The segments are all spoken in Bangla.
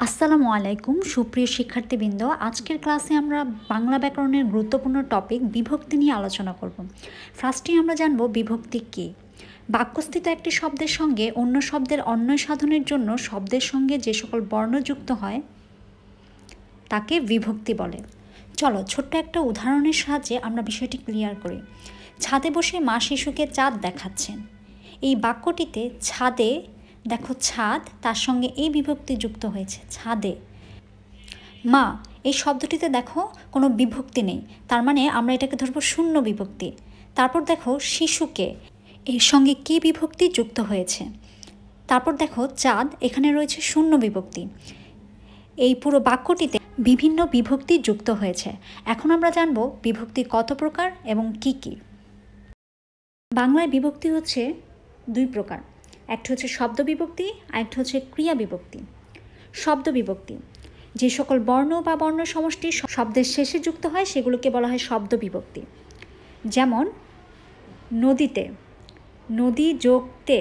আসসালামু আলাইকুম সুপ্রিয় শিক্ষার্থীবৃন্দ, আজকের ক্লাসে আমরা বাংলা ব্যাকরণের গুরুত্বপূর্ণ টপিক বিভক্তি নিয়ে আলোচনা করব। ফার্স্টে আমরা জানব বিভক্তি কী। বাক্যস্থিত একটি শব্দের সঙ্গে অন্য শব্দের অন্বয় সাধনের জন্য শব্দের সঙ্গে যে সকল বর্ণ যুক্ত হয় তাকে বিভক্তি বলে। চলো ছোট্ট একটা উদাহরণের সাহায্যে আমরা বিষয়টি ক্লিয়ার করি। ছাদে বসে মা শিশুকে চাঁদ দেখাচ্ছেন। এই বাক্যটিতে ছাদে, দেখো ছাদ, তার সঙ্গে এই বিভক্তি যুক্ত হয়েছে ছাদে। মা, এই শব্দটিতে দেখো কোনো বিভক্তি নেই, তার মানে আমরা এটাকে ধরবো শূন্য বিভক্তি। তারপর দেখো শিশুকে, এর সঙ্গে কি বিভক্তি যুক্ত হয়েছে। তারপর দেখো চাঁদ, এখানে রয়েছে শূন্য বিভক্তি। এই পুরো বাক্যটিতে বিভিন্ন বিভক্তি যুক্ত হয়েছে। এখন আমরা জানব বিভক্তি কত প্রকার এবং কি কি। বাংলায় বিভক্তি হচ্ছে দুই প্রকার, একটা হচ্ছে শব্দ বিভক্তি আর একটা হচ্ছে ক্রিয়া বিভক্তি। শব্দ বিভক্তি, যে সকল বর্ণ বা বর্ণ সমষ্টি শব্দের শেষে যুক্ত হয় সেগুলোকে বলা হয় শব্দ বিভক্তি। যেমন নদীতে, নদী যোগ তে,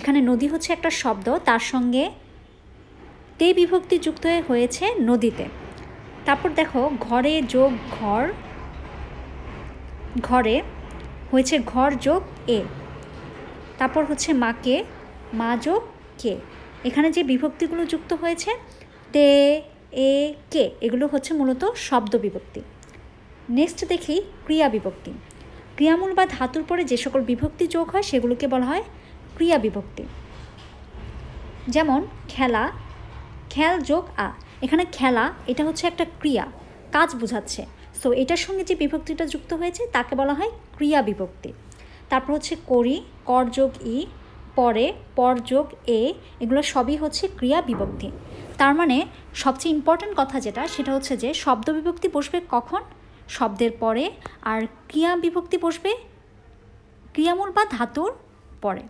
এখানে নদী হচ্ছে একটা শব্দ, তার সঙ্গে তে বিভক্তি যুক্ত হয়েছে নদীতে। তারপর দেখো ঘরে যোগ ঘর, ঘরে হয়েছে ঘর যোগ এ। তারপর হচ্ছে মাকে, মা যোগ কে। এখানে যে বিভক্তিগুলো যুক্ত হয়েছে তে, এ, কে, এগুলো হচ্ছে মূলত শব্দ বিভক্তি। নেক্সট দেখি ক্রিয়া বিভক্তি। ক্রিয়ামূল বা ধাতুর পরে যে সকল বিভক্তি যোগ হয় সেগুলোকে বলা হয় ক্রিয়া বিভক্তি। যেমন খেলা, খেল যোগ আ, এখানে খেলা এটা হচ্ছে একটা ক্রিয়া, কাজ বোঝাচ্ছে, সো এটার সঙ্গে যে বিভক্তিটা যুক্ত হয়েছে তাকে বলা হয় ক্রিয়া বিভক্তি। তারপর হচ্ছে করি, কর যোগ ই, পরে, পর যোগ এ, এগুলো সবই হচ্ছে ক্রিয়া বিভক্তি। তার মানে সবচেয়ে ইম্পর্ট্যান্ট কথা যেটা, সেটা হচ্ছে যে শব্দ বিভক্তি বসবে কখন, শব্দের পরে, আর ক্রিয়া বিভক্তি বসবে ক্রিয়ামূল বা ধাতুর পরে।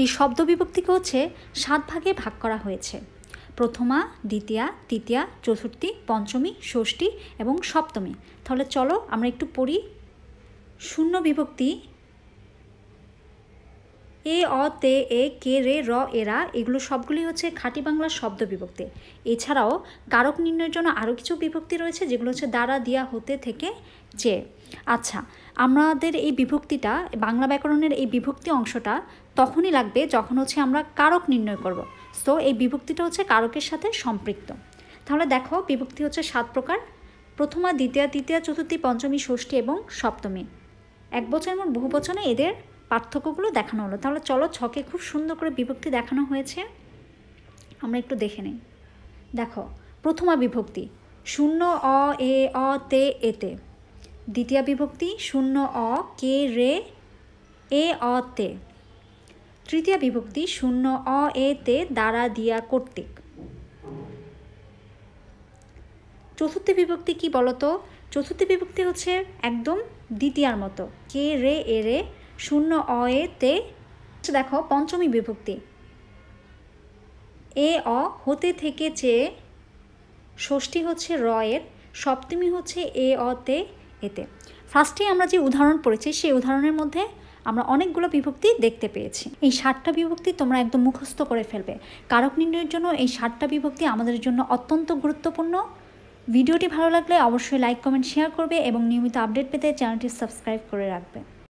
এই শব্দ বিভক্তিকে হচ্ছে 7 ভাগে ভাগ করা হয়েছে: প্রথমা, দ্বিতীয়া, তৃতীয়া, চতুর্থী, পঞ্চমী, ষষ্ঠী এবং সপ্তমী। তাহলে চলো আমরা একটু পড়ি। শূন্য বিভক্তি এ, অ, তে, এ, কে, রে, র, এরা, এগুলো সবগুলি হচ্ছে খাঁটি বাংলার শব্দ বিভক্তি। এছাড়াও কারক নির্ণয়ের জন্য আরও কিছু বিভক্তি রয়েছে, যেগুলো হচ্ছে দ্বারা, দিয়া, হতে, থেকে, যে। আচ্ছা, আমাদের এই বিভক্তিটা, বাংলা ব্যাকরণের এই বিভক্তি অংশটা তখনই লাগবে যখন হচ্ছে আমরা কারক নির্ণয় করব। সো এই বিভক্তিটা হচ্ছে কারকের সাথে সম্পৃক্ত। তাহলে দেখো বিভক্তি হচ্ছে 7 প্রকার: প্রথমা, দ্বিতীয়া, তৃতীয়া, চতুর্থী, পঞ্চমী, ষষ্ঠী এবং সপ্তমী। এক বচন এবং বহু বচনে এদের পার্থক্যগুলো দেখানো হলো। তাহলে চলো ছকে খুব সুন্দর করে বিভক্তি দেখানো হয়েছে, আমরা একটু দেখে নিই। দেখো প্রথমা বিভক্তি শূন্য, অ, এ, অ, তে, এতে। দ্বিতীয় বিভক্তি শূন্য, অ, কে, রে, এ, অ, তে। তৃতীয় বিভক্তি শূন্য, অ, এ, তে, দ্বারা, দিয়া, কর্তৃক। চতুর্থ বিভক্তি কি বলতো? চতুর্থ বিভক্তি হচ্ছে একদম দ্বিতীয়ার মতো, কে, রে, এ, রে, শূন্য, অ, এ, তে। দেখো পঞ্চমী বিভক্তি এ, অ, হতে, থেকে, চেয়ে। ষষ্ঠী হচ্ছে র এর, সপ্তমী হচ্ছে এ, অ, তে, এতে। ফার্স্টে আমরা যে উদাহরণ পড়েছি সেই উদাহরণের মধ্যে আমরা অনেকগুলো বিভক্তি দেখতে পেয়েছি। এই 7টা বিভক্তি তোমরা একদম মুখস্থ করে ফেলবে। কারক নির্ণয়ের জন্য এই 7টা বিভক্তি আমাদের জন্য অত্যন্ত গুরুত্বপূর্ণ। ভিডিওটি ভালো লাগলে অবশ্যই লাইক, কমেন্ট, শেয়ার করবে এবং নিয়মিত আপডেট পেতে চ্যানেলটি সাবস্ক্রাইব করে রাখবে।